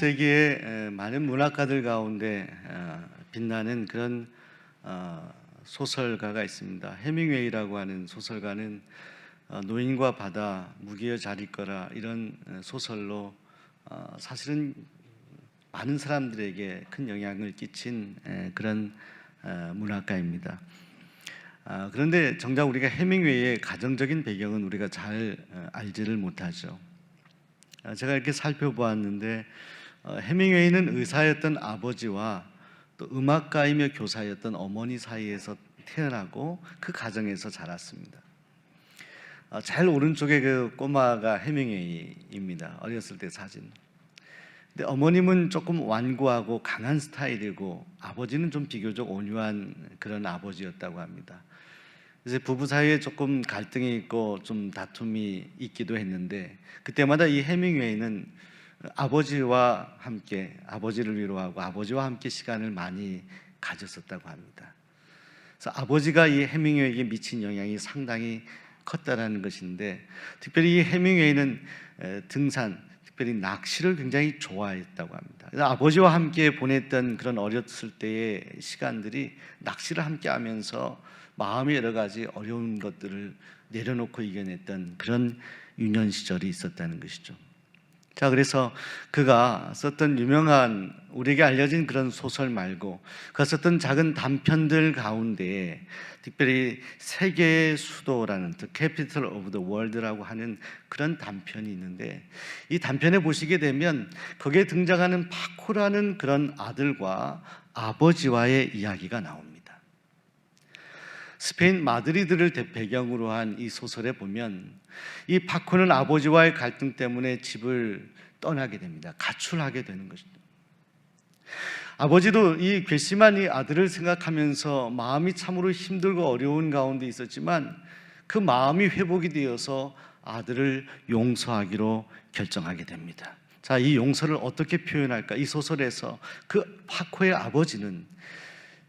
세기의 많은 문학가들 가운데 빛나는 그런 소설가가 있습니다. 해밍웨이라고 하는 소설가는 노인과 바다, 무기여 잘 있거라 이런 소설로 사실은 많은 사람들에게 큰 영향을 끼친 그런 문학가입니다. 그런데 정작 우리가 해밍웨이의 가정적인 배경은 우리가 잘 알지를 못하죠. 제가 이렇게 살펴보았는데 해밍웨이는 의사였던 아버지와 또 음악가이며 교사였던 어머니 사이에서 태어나고 그 가정에서 자랐습니다. 제일 오른쪽에 그 꼬마가 해밍웨이입니다. 어렸을 때 사진. 근데 어머님은 조금 완고하고 강한 스타일이고 아버지는 좀 비교적 온유한 그런 아버지였다고 합니다. 그래서 부부 사이에 조금 갈등이 있고 좀 다툼이 있기도 했는데 그때마다 이 해밍웨이는 아버지와 함께 아버지를 위로하고 아버지와 함께 시간을 많이 가졌었다고 합니다. 그래서 아버지가 이 해밍웨이에게 미친 영향이 상당히 컸다라는 것인데 특별히 이 해밍웨이는 등산, 특별히 낚시를 굉장히 좋아했다고 합니다. 그래서 아버지와 함께 보냈던 그런 어렸을 때의 시간들이 낚시를 함께 하면서 마음의 여러 가지 어려운 것들을 내려놓고 이겨냈던 그런 유년 시절이 있었다는 것이죠. 자, 그래서 그가 썼던 유명한 우리에게 알려진 그런 소설 말고 그가 썼던 작은 단편들 가운데 특별히 세계의 수도라는 The Capital of the World라고 하는 그런 단편이 있는데 이 단편에 보시게 되면 거기에 등장하는 파코라는 그런 아들과 아버지와의 이야기가 나옵니다. 스페인 마드리드를 배경으로 한 이 소설에 보면 이 파코는 아버지와의 갈등 때문에 집을 떠나게 됩니다. 가출하게 되는 것입니다. 아버지도 이 괘씸한 이 아들을 생각하면서 마음이 참으로 힘들고 어려운 가운데 있었지만 그 마음이 회복이 되어서 아들을 용서하기로 결정하게 됩니다. 자, 이 용서를 어떻게 표현할까? 이 소설에서 그 파코의 아버지는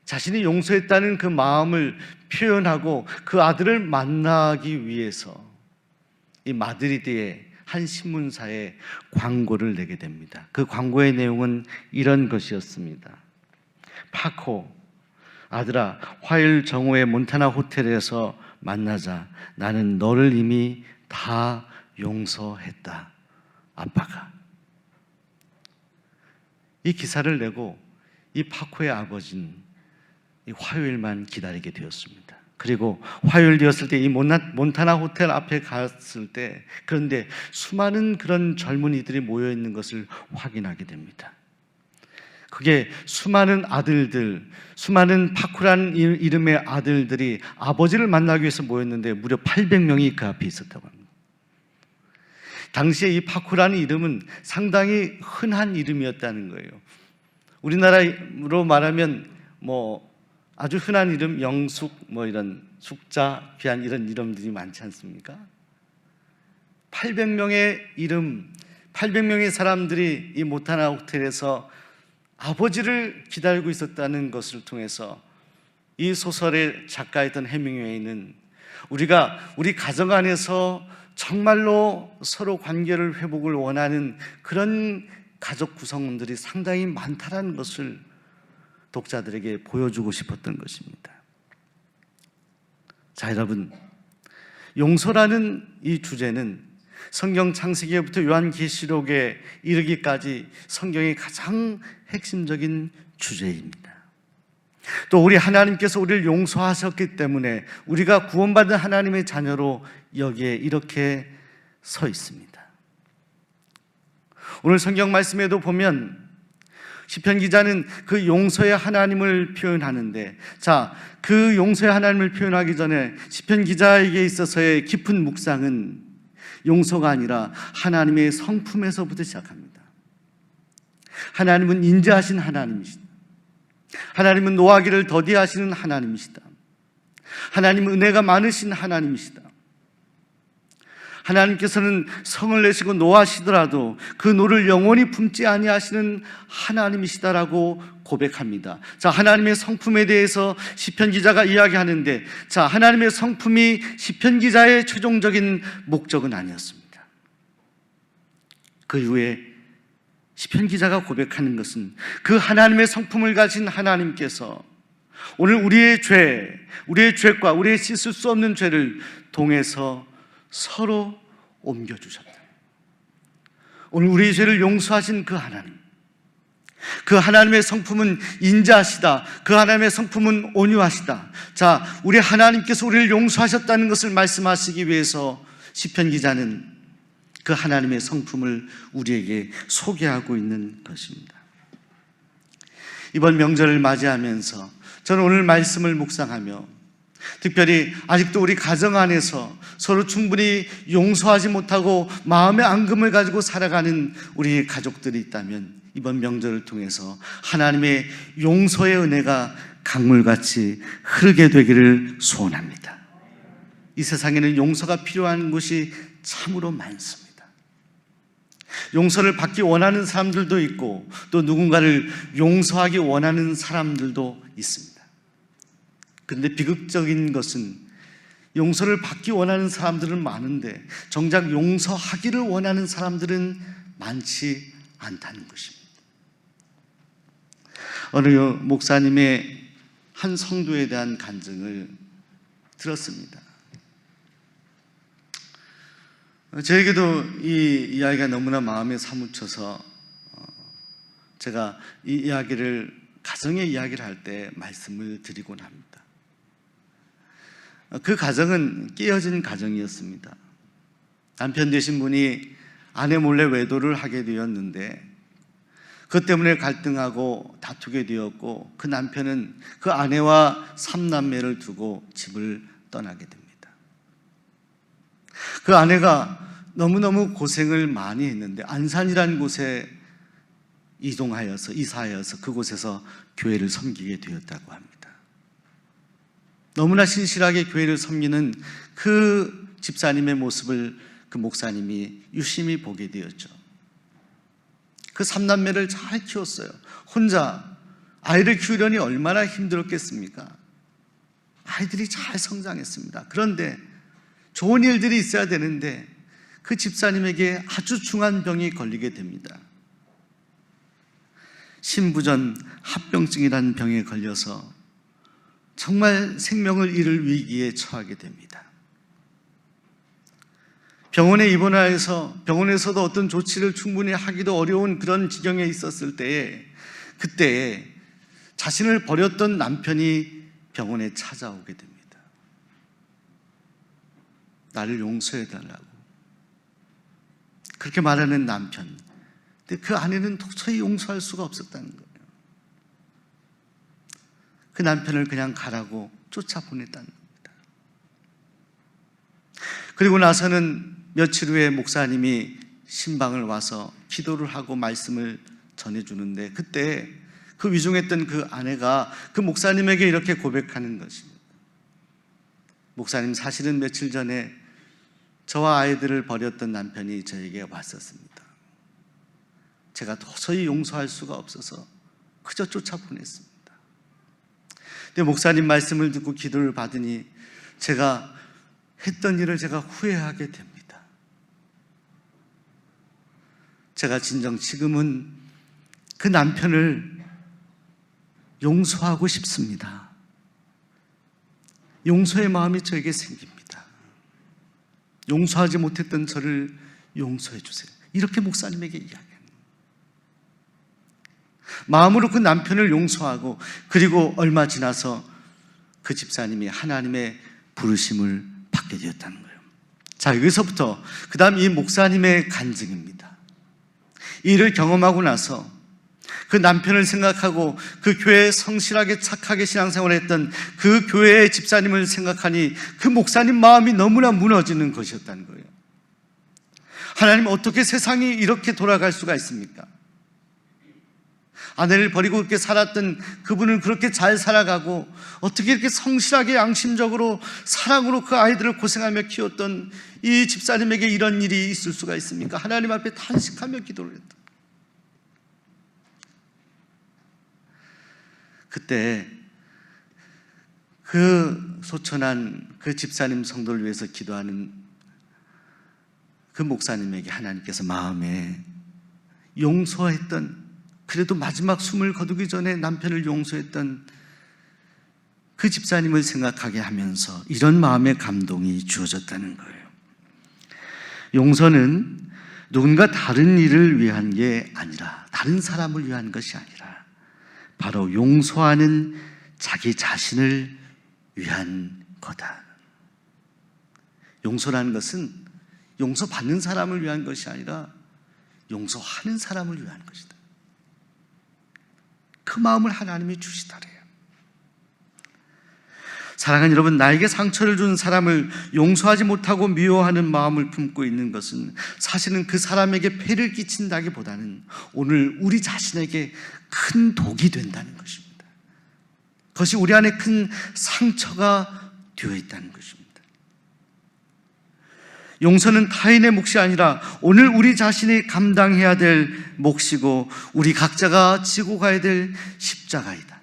자신이 용서했다는 그 마음을 표현하고 그 아들을 만나기 위해서 이 마드리드의 한 신문사에 광고를 내게 됩니다. 그 광고의 내용은 이런 것이었습니다. 파코, 아들아, 화요일 정오에 몬타나 호텔에서 만나자. 나는 너를 이미 다 용서했다. 아빠가. 이 기사를 내고 이 파코의 아버지는 이 화요일만 기다리게 되었습니다. 그리고 화요일 되었을 때 이 몬타나 호텔 앞에 갔을 때 그런데 수많은 그런 젊은이들이 모여 있는 것을 확인하게 됩니다. 그게 수많은 아들들, 수많은 파쿠라는 이름의 아들들이 아버지를 만나기 위해서 모였는데 무려 800명이 그 앞에 있었다고 합니다. 당시에 이 파쿠라는 이름은 상당히 흔한 이름이었다는 거예요. 우리나라로 말하면 아주 흔한 이름 영숙, 이런 숙자, 귀한 이런 이름들이 많지 않습니까? 800명의 이름, 800명의 사람들이 이 몬타나 호텔에서 아버지를 기다리고 있었다는 것을 통해서 이 소설의 작가였던 해밍웨이는 우리가 우리 가정 안에서 정말로 서로 관계를 회복을 원하는 그런 가족 구성원들이 상당히 많다는 것을 독자들에게 보여주고 싶었던 것입니다. 자, 여러분, 용서라는 이 주제는 성경 창세기부터 요한계시록에 이르기까지 성경의 가장 핵심적인 주제입니다. 또 우리 하나님께서 우리를 용서하셨기 때문에 우리가 구원받은 하나님의 자녀로 여기에 이렇게 서 있습니다. 오늘 성경 말씀에도 보면 시편 기자는 그 용서의 하나님을 표현하는데, 자, 그 용서의 하나님을 표현하기 전에 시편 기자에게 있어서의 깊은 묵상은 용서가 아니라 하나님의 성품에서부터 시작합니다. 하나님은 인자하신 하나님이시다. 하나님은 노하기를 더디하시는 하나님이시다. 하나님은 은혜가 많으신 하나님이시다. 하나님께서는 성을 내시고 노하시더라도 그 노를 영원히 품지 아니하시는 하나님이시다라고 고백합니다. 자, 하나님의 성품에 대해서 시편 기자가 이야기하는데, 자, 하나님의 성품이 시편 기자의 최종적인 목적은 아니었습니다. 그 이후에 시편 기자가 고백하는 것은 그 하나님의 성품을 가진 하나님께서 오늘 우리의 죄과 우리의 씻을 수 없는 죄를 통해서 서로 옮겨주셨다. 오늘 우리의 죄를 용서하신 그 하나님, 그 하나님의 성품은 인자하시다. 그 하나님의 성품은 온유하시다. 자, 우리 하나님께서 우리를 용서하셨다는 것을 말씀하시기 위해서 시편 기자는 그 하나님의 성품을 우리에게 소개하고 있는 것입니다. 이번 명절을 맞이하면서 저는 오늘 말씀을 묵상하며 특별히 아직도 우리 가정 안에서 서로 충분히 용서하지 못하고 마음의 앙금을 가지고 살아가는 우리 가족들이 있다면 이번 명절을 통해서 하나님의 용서의 은혜가 강물같이 흐르게 되기를 소원합니다. 이 세상에는 용서가 필요한 곳이 참으로 많습니다. 용서를 받기 원하는 사람들도 있고 또 누군가를 용서하기 원하는 사람들도 있습니다. 그런데 비극적인 것은 용서를 받기 원하는 사람들은 많은데 정작 용서하기를 원하는 사람들은 많지 않다는 것입니다. 어느 목사님의 한 성도에 대한 간증을 들었습니다. 저에게도 이 이야기가 너무나 마음에 사무쳐서 제가 이 이야기를 가정의 이야기를 할 때 말씀을 드리곤 합니다. 그 가정은 깨어진 가정이었습니다. 남편 되신 분이 아내 몰래 외도를 하게 되었는데 그것 때문에 갈등하고 다투게 되었고 그 남편은 그 아내와 3남매를 두고 집을 떠나게 됩니다. 그 아내가 너무너무 고생을 많이 했는데 안산이라는 곳에 이사하여서 그곳에서 교회를 섬기게 되었다고 합니다. 너무나 신실하게 교회를 섬기는 그 집사님의 모습을 그 목사님이 유심히 보게 되었죠. 그 3남매를 잘 키웠어요. 혼자 아이를 키우려니 얼마나 힘들었겠습니까? 아이들이 잘 성장했습니다. 그런데 좋은 일들이 있어야 되는데 그 집사님에게 아주 중한 병이 걸리게 됩니다. 신부전 합병증이라는 병에 걸려서 정말 생명을 잃을 위기에 처하게 됩니다. 병원에 입원하여서 병원에서도 어떤 조치를 충분히 하기도 어려운 그런 지경에 있었을 때에 그때 자신을 버렸던 남편이 병원에 찾아오게 됩니다. 나를 용서해달라고 그렇게 말하는 남편. 근데 그 아내는 도저히 용서할 수가 없었다는 거예요. 그 남편을 그냥 가라고 쫓아보냈다는 겁니다. 그리고 나서는 며칠 후에 목사님이 신방을 와서 기도를 하고 말씀을 전해주는데 그때 그 위중했던 그 아내가 그 목사님에게 이렇게 고백하는 것입니다. 목사님, 사실은 며칠 전에 저와 아이들을 버렸던 남편이 저에게 왔었습니다. 제가 도저히 용서할 수가 없어서 그저 쫓아보냈습니다. 근데 목사님 말씀을 듣고 기도를 받으니 제가 했던 일을 제가 후회하게 됩니다. 제가 진정 지금은 그 남편을 용서하고 싶습니다. 용서의 마음이 저에게 생깁니다. 용서하지 못했던 저를 용서해 주세요. 이렇게 목사님에게 이야기합니다. 마음으로 그 남편을 용서하고 그리고 얼마 지나서 그 집사님이 하나님의 부르심을 받게 되었다는 거예요. 자, 여기서부터 그 다음 이 목사님의 간증입니다. 이 일을 경험하고 나서 그 남편을 생각하고 그 교회에 성실하게 착하게 신앙생활을 했던 그 교회의 집사님을 생각하니 그 목사님 마음이 너무나 무너지는 것이었다는 거예요. 하나님, 어떻게 세상이 이렇게 돌아갈 수가 있습니까? 아내를 버리고 그렇게 살았던 그분은 그렇게 잘 살아가고 어떻게 이렇게 성실하게 양심적으로 사랑으로 그 아이들을 고생하며 키웠던 이 집사님에게 이런 일이 있을 수가 있습니까? 하나님 앞에 탄식하며 기도를 했다. 그때 그 소천한 그 집사님 성도를 위해서 기도하는 그 목사님에게 하나님께서 마음에 용서했던, 그래도 마지막 숨을 거두기 전에 남편을 용서했던 그 집사님을 생각하게 하면서 이런 마음의 감동이 주어졌다는 거예요. 용서는 누군가 다른 일을 위한 게 아니라, 다른 사람을 위한 것이 아니라 바로 용서하는 자기 자신을 위한 거다. 용서라는 것은 용서받는 사람을 위한 것이 아니라 용서하는 사람을 위한 것이다. 그 마음을 하나님이 주시더래요. 사랑하는 여러분, 나에게 상처를 준 사람을 용서하지 못하고 미워하는 마음을 품고 있는 것은 사실은 그 사람에게 폐를 끼친다기보다는 오늘 우리 자신에게 큰 독이 된다는 것입니다. 그것이 우리 안에 큰 상처가 되어 있다는 것입니다. 용서는 타인의 몫이 아니라 오늘 우리 자신이 감당해야 될 몫이고 우리 각자가 지고 가야 될 십자가이다.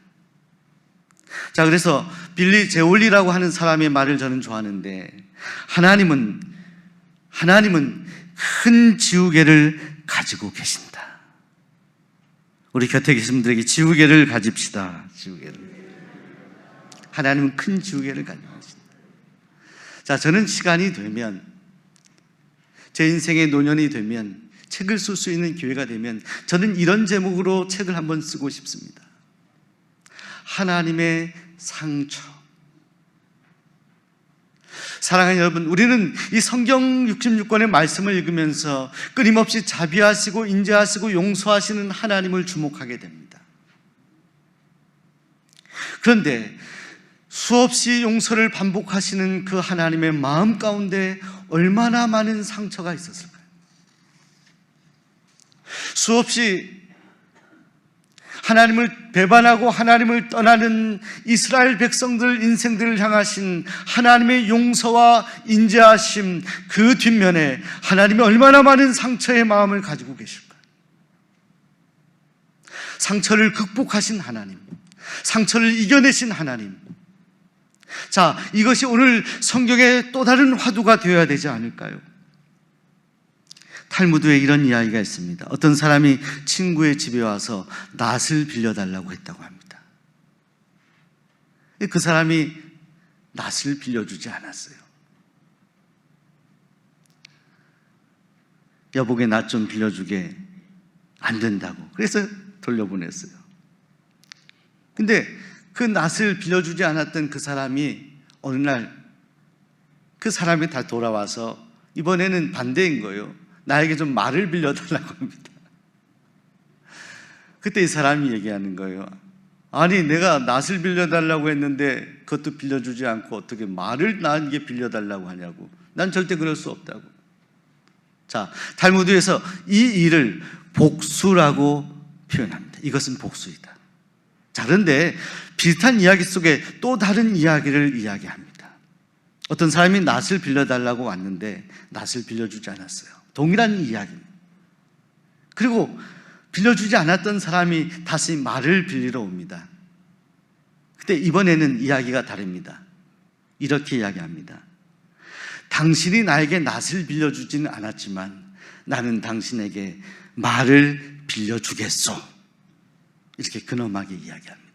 자, 그래서 빌리 제올리라고 하는 사람의 말을 저는 좋아하는데, 하나님은 큰 지우개를 가지고 계신다. 우리 곁에 계신 분들에게 지우개를 가집시다. 지우개를. 하나님은 큰 지우개를 가지고 계신다. 자, 저는 시간이 되면, 제 인생의 노년이 되면, 책을 쓸 수 있는 기회가 되면 저는 이런 제목으로 책을 한번 쓰고 싶습니다. 하나님의 상처. 사랑하는 여러분, 우리는 이 성경 66권의 말씀을 읽으면서 끊임없이 자비하시고 인자하시고 용서하시는 하나님을 주목하게 됩니다. 그런데 수없이 용서를 반복하시는 그 하나님의 마음 가운데 얼마나 많은 상처가 있었을까요? 수없이 하나님을 배반하고 하나님을 떠나는 이스라엘 백성들 인생들을 향하신 하나님의 용서와 인자하심, 그 뒷면에 하나님이 얼마나 많은 상처의 마음을 가지고 계실까? 상처를 극복하신 하나님, 상처를 이겨내신 하나님. 자, 이것이 오늘 성경의 또 다른 화두가 되어야 되지 않을까요? 탈무드에 이런 이야기가 있습니다. 어떤 사람이 친구의 집에 와서 낫을 빌려달라고 했다고 합니다. 그 사람이 낫을 빌려주지 않았어요. 여보게 낫 좀 빌려주게. 안 된다고. 그래서 돌려보냈어요. 근데 그 낫을 빌려주지 않았던 그 사람이 어느 날 그 사람이 다 돌아와서 이번에는 반대인 거예요. 나에게 좀 말을 빌려달라고 합니다. 그때 이 사람이 얘기하는 거예요. 아니, 내가 낫을 빌려달라고 했는데 그것도 빌려주지 않고 어떻게 말을 나에게 빌려달라고 하냐고. 난 절대 그럴 수 없다고. 자, 탈무드에서 이 일을 복수라고 표현합니다. 이것은 복수이다. 자, 그런데 비슷한 이야기 속에 또 다른 이야기를 이야기합니다. 어떤 사람이 낫을 빌려달라고 왔는데 낫을 빌려주지 않았어요. 동일한 이야기입니다. 그리고 빌려주지 않았던 사람이 다시 말을 빌리러 옵니다. 그때 이번에는 이야기가 다릅니다. 이렇게 이야기합니다. 당신이 나에게 낫을 빌려주지는 않았지만 나는 당신에게 말을 빌려주겠소. 이렇게 근엄하게 이야기합니다.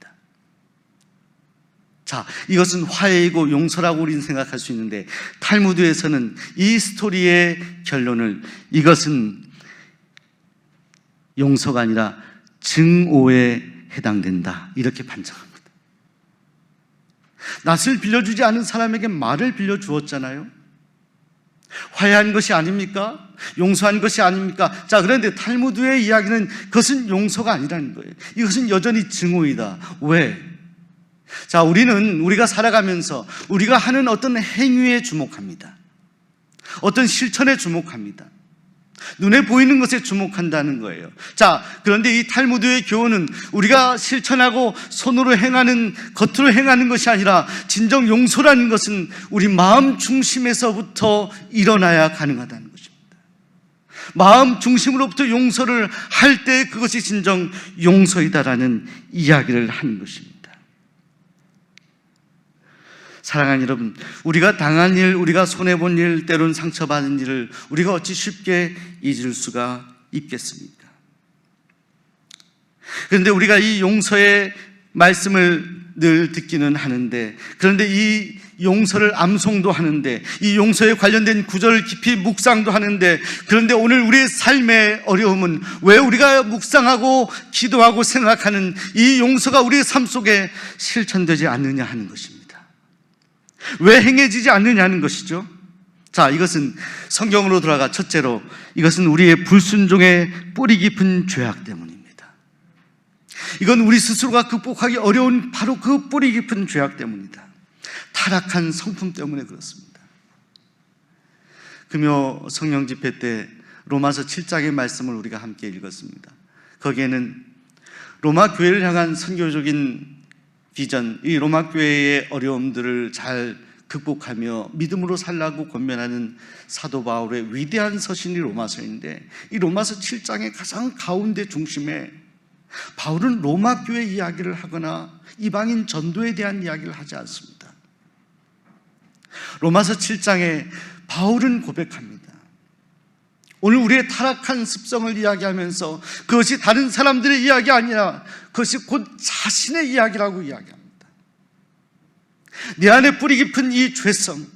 자, 이것은 화해이고 용서라고 우리는 생각할 수 있는데 탈무드에서는 이 스토리의 결론을 이것은 용서가 아니라 증오에 해당된다, 이렇게 판정합니다. 낫을 빌려주지 않은 사람에게 말을 빌려주었잖아요. 화해한 것이 아닙니까? 용서한 것이 아닙니까? 자, 그런데 탈무드의 이야기는 그것은 용서가 아니라는 거예요. 이것은 여전히 증오이다. 왜? 자, 우리가 살아가면서 우리가 하는 어떤 행위에 주목합니다. 어떤 실천에 주목합니다. 눈에 보이는 것에 주목한다는 거예요. 자, 그런데 이 탈무드의 교훈은 우리가 실천하고 손으로 행하는, 겉으로 행하는 것이 아니라 진정 용서라는 것은 우리 마음 중심에서부터 일어나야 가능하다는 것입니다. 마음 중심으로부터 용서를 할 때 그것이 진정 용서이다라는 이야기를 하는 것입니다. 사랑하는 여러분, 우리가 당한 일, 우리가 손해본 일, 때로는 상처받은 일을 우리가 어찌 쉽게 잊을 수가 있겠습니까? 그런데 우리가 이 용서의 말씀을 늘 듣기는 하는데, 그런데 이 용서를 암송도 하는데, 이 용서에 관련된 구절을 깊이 묵상도 하는데, 그런데 오늘 우리의 삶의 어려움은 왜 우리가 묵상하고 기도하고 생각하는 이 용서가 우리의 삶 속에 실천되지 않느냐 하는 것입니다. 왜 행해지지 않느냐 하는 것이죠. 자, 이것은 성경으로 돌아가 첫째로, 이것은 우리의 불순종의 뿌리 깊은 죄악 때문입니다. 이건 우리 스스로가 극복하기 어려운 바로 그 뿌리 깊은 죄악 때문이다. 타락한 성품 때문에 그렇습니다. 금요 성령 집회 때 로마서 7장의 말씀을 우리가 함께 읽었습니다. 거기에는 로마 교회를 향한 선교적인 비전, 이 로마 교회의 어려움들을 잘 극복하며 믿음으로 살라고 권면하는 사도 바울의 위대한 서신이 로마서인데, 이 로마서 7장의 가장 가운데 중심에 바울은 로마 교회 이야기를 하거나 이방인 전도에 대한 이야기를 하지 않습니다. 로마서 7장에 바울은 고백합니다. 오늘 우리의 타락한 습성을 이야기하면서 그것이 다른 사람들의 이야기 아니라 그것이 곧 자신의 이야기라고 이야기합니다. 내 안에 뿌리 깊은 이 죄성,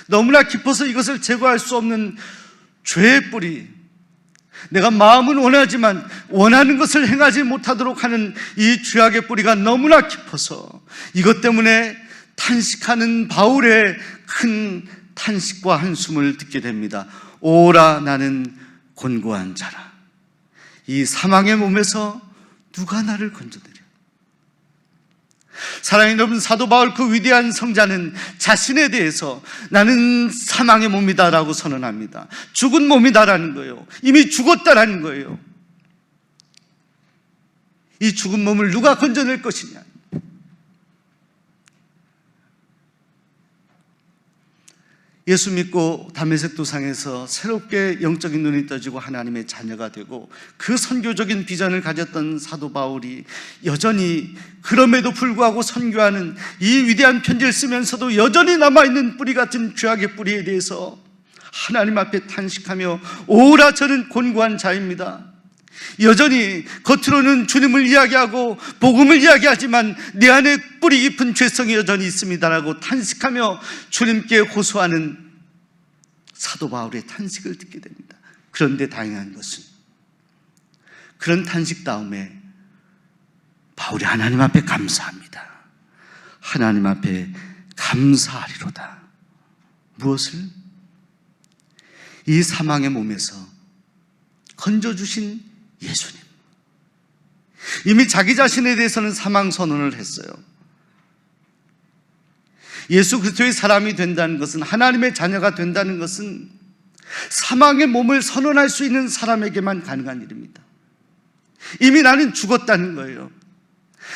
너무나 깊어서 이것을 제거할 수 없는 죄의 뿌리, 내가 마음은 원하지만 원하는 것을 행하지 못하도록 하는 이 죄악의 뿌리가 너무나 깊어서 이것 때문에 탄식하는 바울의 큰 탄식과 한숨을 듣게 됩니다. 오라, 나는 곤고한 자라. 이 사망의 몸에서 누가 나를 건져내려. 사랑하는 여러분, 사도 바울 그 위대한 성자는 자신에 대해서 나는 사망의 몸이다라고 선언합니다. 죽은 몸이다라는 거예요. 이미 죽었다라는 거예요. 이 죽은 몸을 누가 건져낼 것이냐. 예수 믿고 다메섹 도상에서 새롭게 영적인 눈이 떠지고 하나님의 자녀가 되고 그 선교적인 비전을 가졌던 사도 바울이 여전히 그럼에도 불구하고 선교하는 이 위대한 편지를 쓰면서도 여전히 남아있는 뿌리 같은 죄악의 뿌리에 대해서 하나님 앞에 탄식하며 오라, 저는 곤고한 자입니다. 여전히 겉으로는 주님을 이야기하고 복음을 이야기하지만 내 안에 뿌리 깊은 죄성이 여전히 있습니다라고 탄식하며 주님께 호소하는 사도 바울의 탄식을 듣게 됩니다. 그런데 다행한 것은 그런 탄식 다음에 바울이 하나님 앞에 감사합니다. 하나님 앞에 감사하리로다. 무엇을? 이 사망의 몸에서 건져주신 예수님. 이미 자기 자신에 대해서는 사망 선언을 했어요. 예수 그리스도의 사람이 된다는 것은, 하나님의 자녀가 된다는 것은 사망의 몸을 선언할 수 있는 사람에게만 가능한 일입니다. 이미 나는 죽었다는 거예요.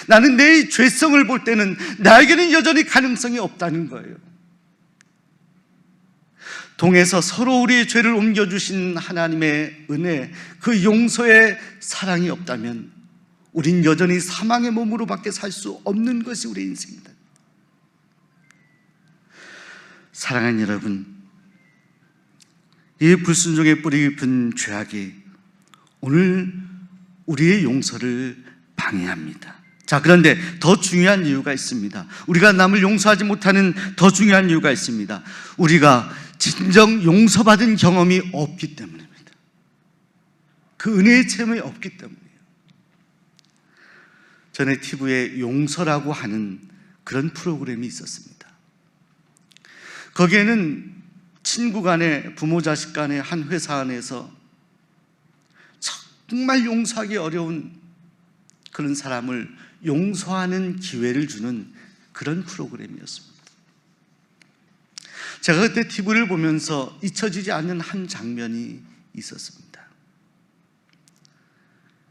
나는 내 죄성을 볼 때는 나에게는 여전히 가능성이 없다는 거예요. 동에서 서로 우리의 죄를 옮겨주신 하나님의 은혜, 그 용서의 사랑이 없다면 우린 여전히 사망의 몸으로 밖에 살 수 없는 것이 우리의 인생입니다. 사랑하는 여러분, 이 불순종의 뿌리 깊은 죄악이 오늘 우리의 용서를 방해합니다. 자, 그런데 더 중요한 이유가 있습니다. 우리가 남을 용서하지 못하는 더 중요한 이유가 있습니다. 우리가 진정 용서받은 경험이 없기 때문입니다. 그 은혜의 체험이 없기 때문이에요. 전에 TV에 용서라고 하는 그런 프로그램이 있었습니다. 거기에는 친구 간에, 부모 자식 간에, 한 회사 안에서 정말 용서하기 어려운 그런 사람을 용서하는 기회를 주는 그런 프로그램이었습니다. 제가 그때 TV를 보면서 잊혀지지 않는 한 장면이 있었습니다.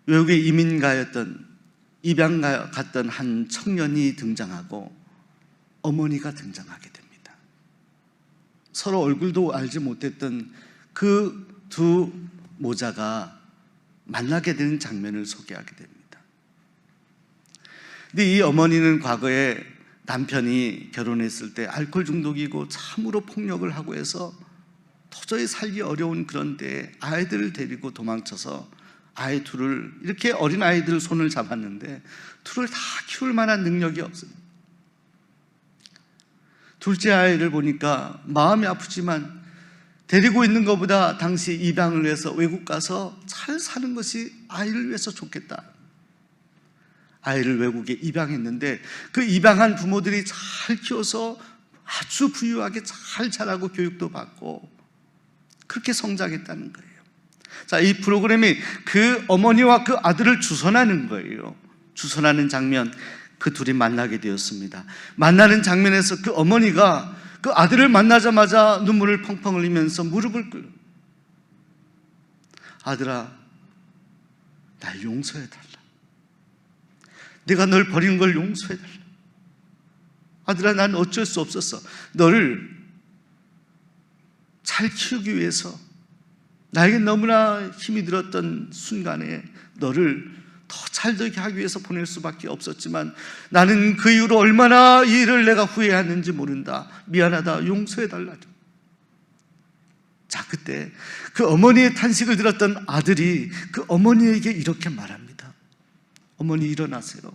외국에 이민 가였던, 입양 갔던 한 청년이 등장하고 어머니가 등장하게 됩니다. 서로 얼굴도 알지 못했던 그 두 모자가 만나게 되는 장면을 소개하게 됩니다. 근데 이 어머니는 과거에 남편이 결혼했을 때 알코올 중독이고 참으로 폭력을 하고 해서 도저히 살기 어려운 그런 때에 아이들을 데리고 도망쳐서 아이 둘을, 이렇게 어린 아이들 손을 잡았는데 둘을 다 키울 만한 능력이 없습니다. 둘째 아이를 보니까 마음이 아프지만 데리고 있는 것보다 당시 입양을 위해서 외국 가서 잘 사는 것이 아이를 위해서 좋겠다. 아이를 외국에 입양했는데 그 입양한 부모들이 잘 키워서 아주 부유하게 잘 자라고 교육도 받고 그렇게 성장했다는 거예요. 자, 이 프로그램이 그 어머니와 그 아들을 주선하는 거예요. 주선하는 장면, 그 둘이 만나게 되었습니다. 만나는 장면에서 그 어머니가 그 아들을 만나자마자 눈물을 펑펑 흘리면서 무릎을 꿇어, 아들아, 날 용서해달라. 내가 널 버린 걸 용서해달라. 아들아, 난 어쩔 수 없었어. 너를 잘 키우기 위해서 나에게 너무나 힘이 들었던 순간에 너를 더 잘 되게 하기 위해서 보낼 수밖에 없었지만 나는 그 이후로 얼마나 이 일을 내가 후회했는지 모른다. 미안하다. 용서해달라. 자, 그때 그 어머니의 탄식을 들었던 아들이 그 어머니에게 이렇게 말합니다. 어머니, 일어나세요.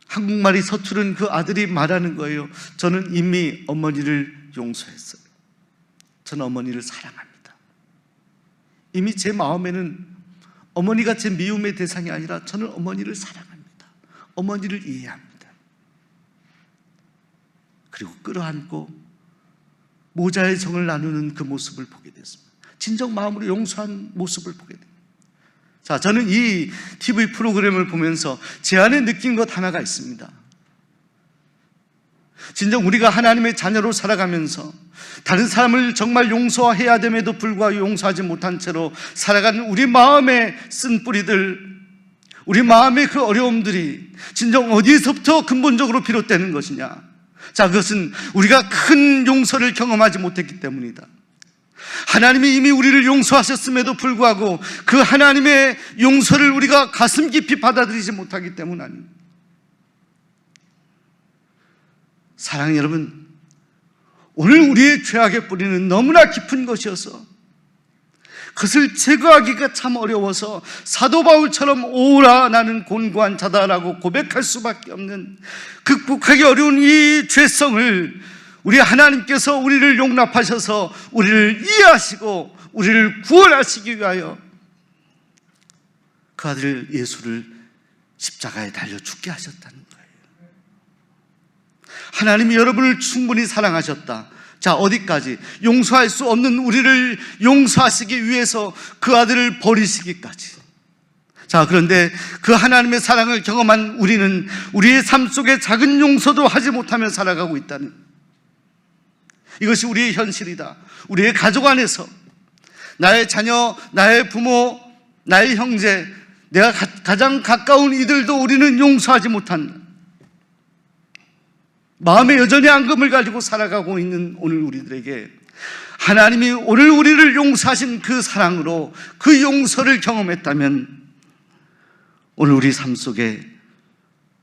한국말이 서투른 그 아들이 말하는 거예요. 저는 이미 어머니를 용서했어요. 저는 어머니를 사랑합니다. 이미 제 마음에는 어머니가 제 미움의 대상이 아니라 저는 어머니를 사랑합니다. 어머니를 이해합니다. 그리고 끌어안고 모자의 정을 나누는 그 모습을 보게 됐습니다. 진정 마음으로 용서한 모습을 보게 됩니다. 자, 저는 이 TV 프로그램을 보면서 제 안에 느낀 것 하나가 있습니다. 진정 우리가 하나님의 자녀로 살아가면서 다른 사람을 정말 용서해야 됨에도 불구하고 용서하지 못한 채로 살아가는 우리 마음의 쓴 뿌리들, 우리 마음의 그 어려움들이 진정 어디에서부터 근본적으로 비롯되는 것이냐? 자, 그것은 우리가 큰 용서를 경험하지 못했기 때문이다. 하나님이 이미 우리를 용서하셨음에도 불구하고 그 하나님의 용서를 우리가 가슴 깊이 받아들이지 못하기 때문 아닙니다. 사랑하는 여러분, 오늘 우리의 죄악의 뿌리는 너무나 깊은 것이어서 그것을 제거하기가 참 어려워서 사도 바울처럼 오라 나는 곤고한 자다라고 고백할 수밖에 없는 극복하기 어려운 이 죄성을 우리 하나님께서 우리를 용납하셔서 우리를 이해하시고 우리를 구원하시기 위하여 그 아들 예수를 십자가에 달려 죽게 하셨다는 거예요. 하나님이 여러분을 충분히 사랑하셨다. 자, 어디까지? 용서할 수 없는 우리를 용서하시기 위해서 그 아들을 버리시기까지. 자, 그런데 그 하나님의 사랑을 경험한 우리는 우리의 삶 속에 작은 용서도 하지 못하며 살아가고 있다는, 이것이 우리의 현실이다. 우리의 가족 안에서 나의 자녀, 나의 부모, 나의 형제, 내가 가장 가까운 이들도 우리는 용서하지 못한다. 마음에 여전히 앙금을 가지고 살아가고 있는 오늘 우리들에게 하나님이 오늘 우리를 용서하신 그 사랑으로 그 용서를 경험했다면 오늘 우리 삶 속에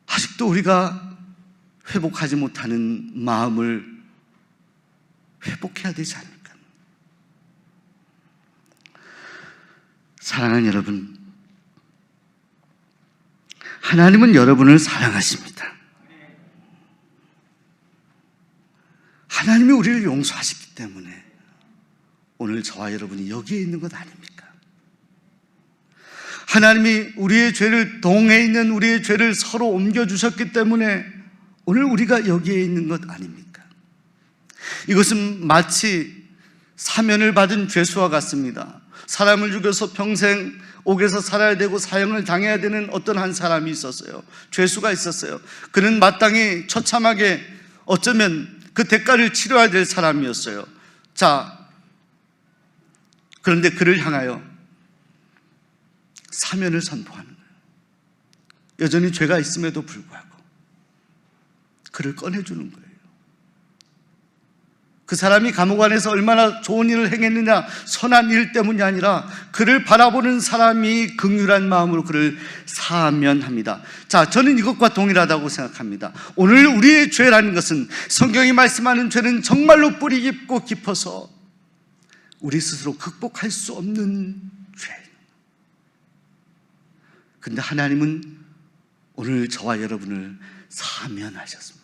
아직도 우리가 회복하지 못하는 마음을 회복해야 되지 않을까. 사랑하는 여러분, 하나님은 여러분을 사랑하십니다. 하나님이 우리를 용서하셨기 때문에 오늘 저와 여러분이 여기에 있는 것 아닙니까? 하나님이 우리의 죄를, 동에 있는 우리의 죄를 서로 옮겨주셨기 때문에 오늘 우리가 여기에 있는 것 아닙니까? 이것은 마치 사면을 받은 죄수와 같습니다. 사람을 죽여서 평생 옥에서 살아야 되고 사형을 당해야 되는 어떤 한 사람이 있었어요. 죄수가 있었어요. 그는 마땅히 처참하게 어쩌면 그 대가를 치러야 될 사람이었어요. 자, 그런데 그를 향하여 사면을 선포하는 거예요. 여전히 죄가 있음에도 불구하고 그를 꺼내주는 거예요. 그 사람이 감옥 안에서 얼마나 좋은 일을 행했느냐, 선한 일 때문이 아니라 그를 바라보는 사람이 긍휼한 마음으로 그를 사면합니다. 자, 저는 이것과 동일하다고 생각합니다. 오늘 우리의 죄라는 것은, 성경이 말씀하는 죄는 정말로 뿌리 깊고 깊어서 우리 스스로 극복할 수 없는 죄. 근데 하나님은 오늘 저와 여러분을 사면하셨습니다.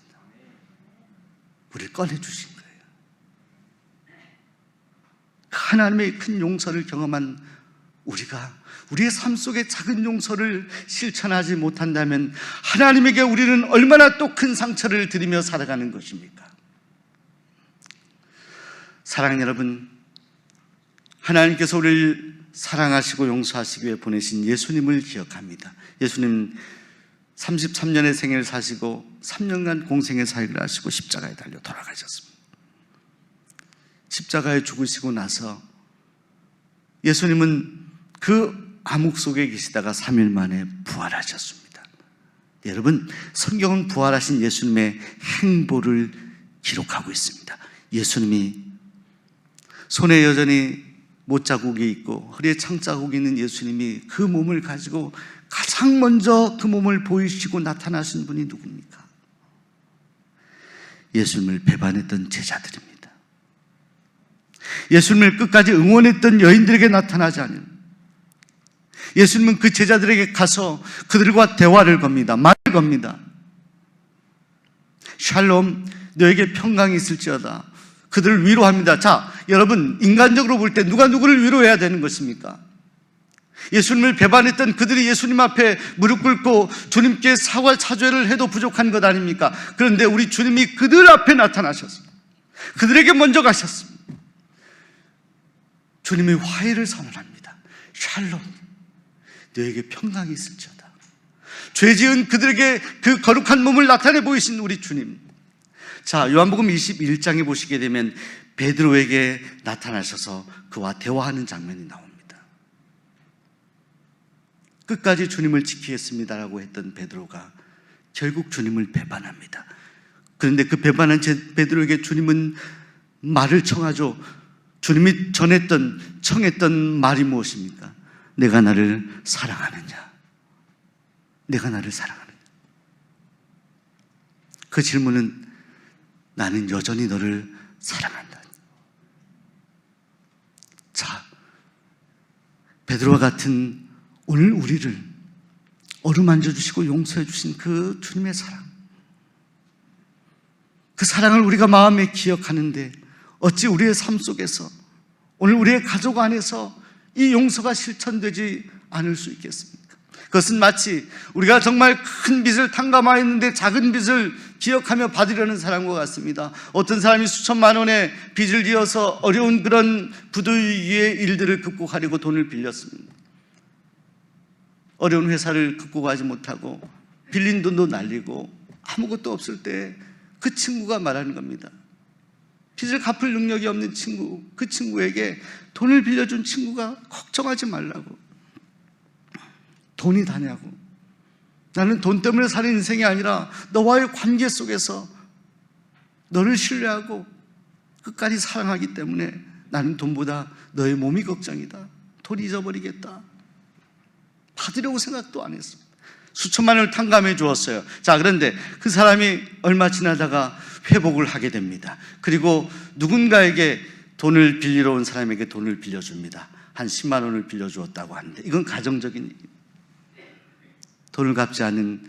우리를 꺼내주신 거예요. 하나님의 큰 용서를 경험한 우리가 우리의 삶 속에 작은 용서를 실천하지 못한다면 하나님에게 우리는 얼마나 또 큰 상처를 드리며 살아가는 것입니까? 사랑하는 여러분, 하나님께서 우리를 사랑하시고 용서하시기 위해 보내신 예수님을 기억합니다. 예수님 33년의 생애를 사시고 3년간 공생의 사역을 하시고 십자가에 달려 돌아가셨습니다. 십자가에 죽으시고 나서 예수님은 그 암흑 속에 계시다가 3일 만에 부활하셨습니다. 여러분, 성경은 부활하신 예수님의 행보를 기록하고 있습니다. 예수님이 손에 여전히 못자국이 있고 허리에 창자국이 있는 예수님이 그 몸을 가지고 가장 먼저 그 몸을 보이시고 나타나신 분이 누굽니까? 예수님을 배반했던 제자들입니다. 예수님을 끝까지 응원했던 여인들에게 나타나지 않은, 예수님은 그 제자들에게 가서 그들과 대화를 겁니다. 말을 겁니다. 샬롬, 너에게 평강이 있을지어다. 그들을 위로합니다. 자, 여러분, 인간적으로 볼 때 누가 누구를 위로해야 되는 것입니까? 예수님을 배반했던 그들이 예수님 앞에 무릎 꿇고 주님께 사과 사죄를 해도 부족한 것 아닙니까? 그런데 우리 주님이 그들 앞에 나타나셨습니다. 그들에게 먼저 가셨습니다. 주님이 화해를 선언합니다. 샬롬, 너에게 평강이 있을지어다. 죄 지은 그들에게 그 거룩한 몸을 나타내 보이신 우리 주님. 자, 요한복음 21장에 보시게 되면 베드로에게 나타나셔서 그와 대화하는 장면이 나옵니다. 끝까지 주님을 지키겠습니다라고 했던 베드로가 결국 주님을 배반합니다. 그런데 그 배반한 베드로에게 주님은 말을 청하죠. 주님이 청했던 말이 무엇입니까? 내가 나를 사랑하느냐? 내가 나를 사랑하느냐? 그 질문은 나는 여전히 너를 사랑한다. 자, 베드로와 같은 오늘 우리를 어루만져 주시고 용서해 주신 그 주님의 사랑, 그 사랑을 우리가 마음에 기억하는데 어찌 우리의 삶 속에서, 오늘 우리의 가족 안에서 이 용서가 실천되지 않을 수 있겠습니까? 그것은 마치 우리가 정말 큰 빚을 탕감하였는데 작은 빚을 기억하며 받으려는 사람과 같습니다. 어떤 사람이 수천만 원의 빚을 지어서 어려운 그런 부도의 일들을 극복하려고 돈을 빌렸습니다. 어려운 회사를 극복하지 못하고 빌린 돈도 날리고 아무것도 없을 때 그 친구가 말하는 겁니다. 빚을 갚을 능력이 없는 친구, 그 친구에게 돈을 빌려준 친구가 걱정하지 말라고, 돈이 다냐고, 나는 돈 때문에 사는 인생이 아니라 너와의 관계 속에서 너를 신뢰하고 끝까지 사랑하기 때문에 나는 돈보다 너의 몸이 걱정이다. 돈 잊어버리겠다. 받으려고 생각도 안 했습니다. 수천만 원을 탕감해 주었어요. 자, 그런데 그 사람이 얼마 지나다가 회복을 하게 됩니다. 그리고 누군가에게 돈을 빌리러 온 사람에게 돈을 빌려줍니다. 한 10만 원을 빌려주었다고 하는데 이건 가정적인 얘기입니다. 돈을 갚지 않은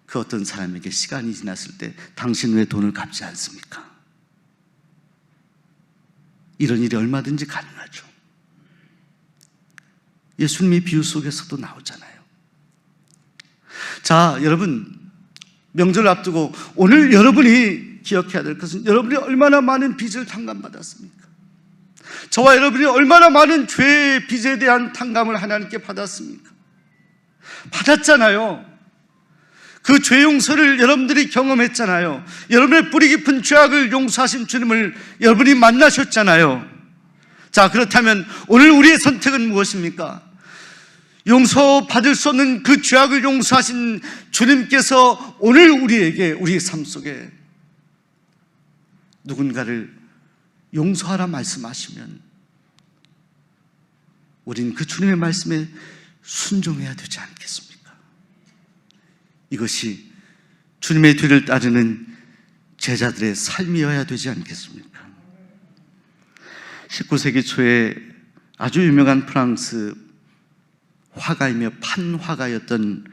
그 어떤 사람에게 시간이 지났을 때 당신 왜 돈을 갚지 않습니까? 이런 일이 얼마든지 가능하죠. 예수님이 비유 속에서도 나오잖아요. 자, 여러분, 명절을 앞두고 오늘 여러분이 기억해야 될 것은 여러분이 얼마나 많은 빚을 탕감받았습니까? 저와 여러분이 얼마나 많은 죄의 빚에 대한 탕감을 하나님께 받았습니까? 받았잖아요. 그 죄 용서를 여러분들이 경험했잖아요. 여러분의 뿌리 깊은 죄악을 용서하신 주님을 여러분이 만나셨잖아요. 자, 그렇다면 오늘 우리의 선택은 무엇입니까? 용서받을 수 없는 그 죄악을 용서하신 주님께서 오늘 우리에게, 우리의 삶 속에 누군가를 용서하라 말씀하시면 우린 그 주님의 말씀에 순종해야 되지 않겠습니까? 이것이 주님의 뒤를 따르는 제자들의 삶이어야 되지 않겠습니까? 19세기 초에 아주 유명한 프랑스 화가이며 판화가였던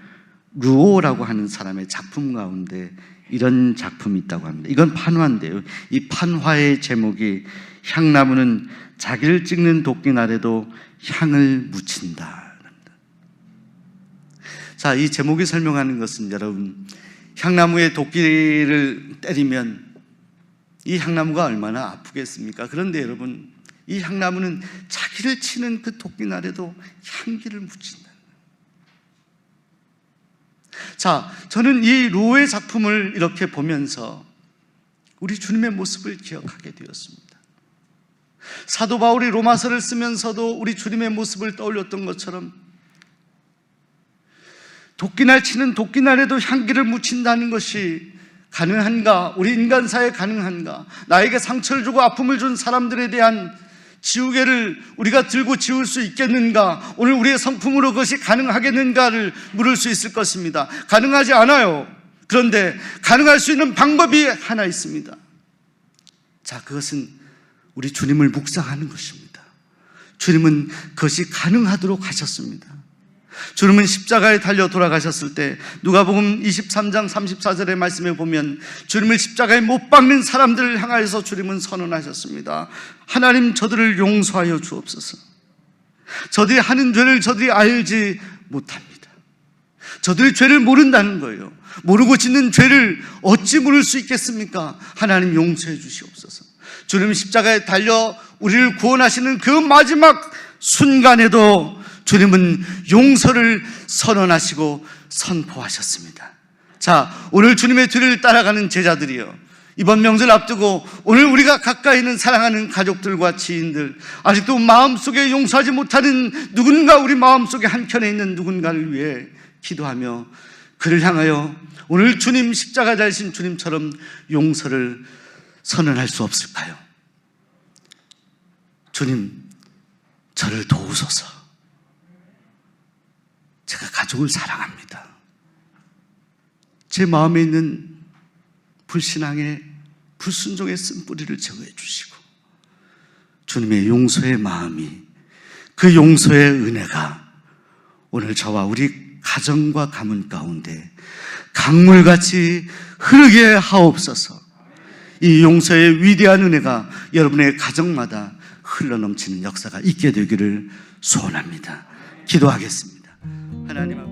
르오라고 하는 사람의 작품 가운데 이런 작품이 있다고 합니다. 이건 판화인데요, 이 판화의 제목이 향나무는 자기를 찍는 도끼 날에도 향을 묻힌다. 자, 이 제목이 설명하는 것은 여러분, 향나무의 도끼를 때리면 이 향나무가 얼마나 아프겠습니까? 그런데 여러분, 이 향나무는 자기를 치는 그 도끼 날에도 향기를 묻힌다. 자, 저는 이 르오의 작품을 이렇게 보면서 우리 주님의 모습을 기억하게 되었습니다. 사도 바울이 로마서를 쓰면서도 우리 주님의 모습을 떠올렸던 것처럼 도끼날 치는 도끼날에도 향기를 묻힌다는 것이 가능한가? 우리 인간사에 가능한가? 나에게 상처를 주고 아픔을 준 사람들에 대한 지우개를 우리가 들고 지울 수 있겠는가? 오늘 우리의 성품으로 그것이 가능하겠는가를 물을 수 있을 것입니다. 가능하지 않아요. 그런데 가능할 수 있는 방법이 하나 있습니다. 자, 그것은 우리 주님을 묵상하는 것입니다. 주님은 그것이 가능하도록 하셨습니다. 주님은 십자가에 달려 돌아가셨을 때 누가복음 23장 34절의 말씀에 보면 주님을 십자가에 못 박는 사람들을 향하여서 주님은 선언하셨습니다. 하나님, 저들을 용서하여 주옵소서. 저들이 하는 죄를 저들이 알지 못합니다. 저들이 죄를 모른다는 거예요. 모르고 짓는 죄를 어찌 모를 수 있겠습니까? 하나님, 용서해 주시옵소서. 주님 십자가에 달려 우리를 구원하시는 그 마지막 순간에도 주님은 용서를 선언하시고 선포하셨습니다. 자, 오늘 주님의 뒤를 따라가는 제자들이요, 이번 명절 앞두고 오늘 우리가 가까이 있는 사랑하는 가족들과 지인들, 아직도 마음속에 용서하지 못하는 누군가, 우리 마음속에 한켠에 있는 누군가를 위해 기도하며 그를 향하여 오늘 주님 십자가 달신 주님처럼 용서를 선언할 수 없을까요? 주님, 저를 도우소서. 제가 가족을 사랑합니다. 제 마음에 있는 불신앙의 불순종의 쓴뿌리를 제거해 주시고 주님의 용서의 마음이, 그 용서의 은혜가 오늘 저와 우리 가정과 가문 가운데 강물같이 흐르게 하옵소서. 이 용서의 위대한 은혜가 여러분의 가정마다 흘러넘치는 역사가 있게 되기를 소원합니다. 기도하겠습니다. 하나님